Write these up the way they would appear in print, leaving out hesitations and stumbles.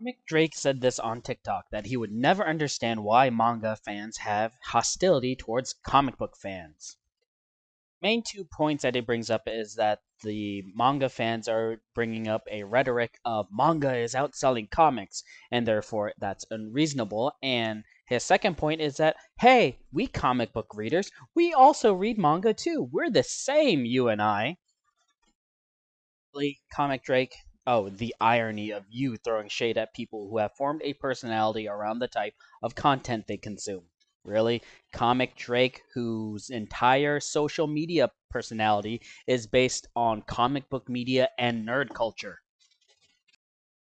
Comic Drake said this on TikTok that he would never understand why manga fans have hostility towards comic book fans. Main 2 points that he brings up is that the manga fans are bringing up a rhetoric of manga is outselling comics, and therefore that's unreasonable. And his second point is that, hey, we comic book readers, we also read manga too. We're the same, you and I. Comic Drake. Oh, the irony of you throwing shade at people who have formed a personality around the type of content they consume. Really? Comic Drake, whose entire social media personality is based on comic book media and nerd culture.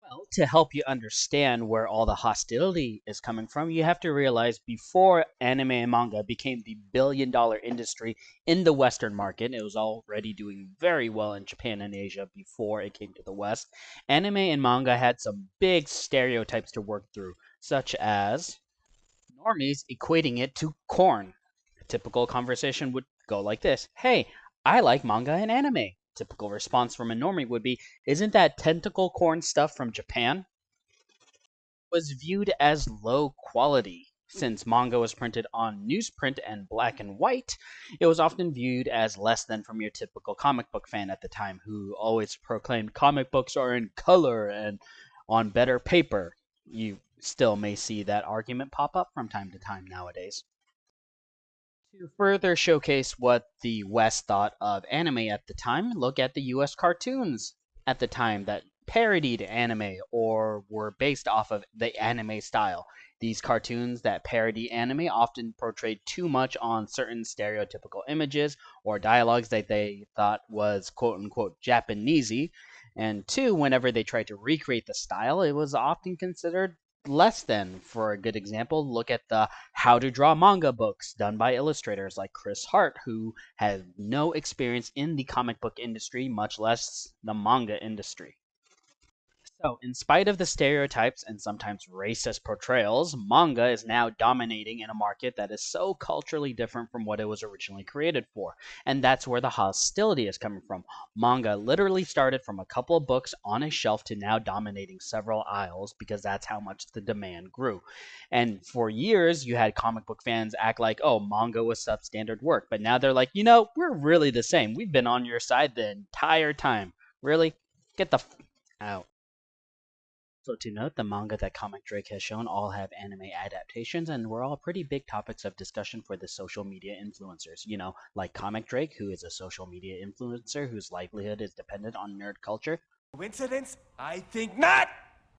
Well, to help you understand where all the hostility is coming from, you have to realize before anime and manga became the billion-dollar industry in the Western market, it was already doing very well in Japan and Asia before it came to the West. Anime and manga had some big stereotypes to work through, such as normies equating it to corn. A typical conversation would go like this: Hey, I like manga and anime. Typical response from a normie would be, Isn't that tentacle corn stuff from Japan? Was viewed as low quality. Since manga was printed on newsprint and black and white, it was often viewed as less than from your typical comic book fan at the time, who always proclaimed comic books are in color and on better paper. You still may see that argument pop up from time to time nowadays. To further showcase what the West thought of anime at the time, look at the US cartoons at the time that parodied anime or were based off of the anime style. These cartoons that parody anime often portrayed too much on certain stereotypical images or dialogues that they thought was quote unquote Japanesey. And two, whenever they tried to recreate the style, it was often considered less than. For a good example, look at the how to draw manga books done by illustrators like Chris Hart, who has no experience in the comic book industry, much less the manga industry. So, in spite of the stereotypes and sometimes racist portrayals, manga is now dominating in a market that is so culturally different from what it was originally created for. And that's where the hostility is coming from. Manga literally started from a couple of books on a shelf to now dominating several aisles because that's how much the demand grew. And for years, you had comic book fans act like, oh, manga was substandard work. But now they're like, we're really the same. We've been on your side the entire time. Really? Get the out. So to note, the manga that Comic Drake has shown all have anime adaptations, and were all pretty big topics of discussion for the social media influencers. Like Comic Drake, who is a social media influencer whose livelihood is dependent on nerd culture. Coincidence? I think not!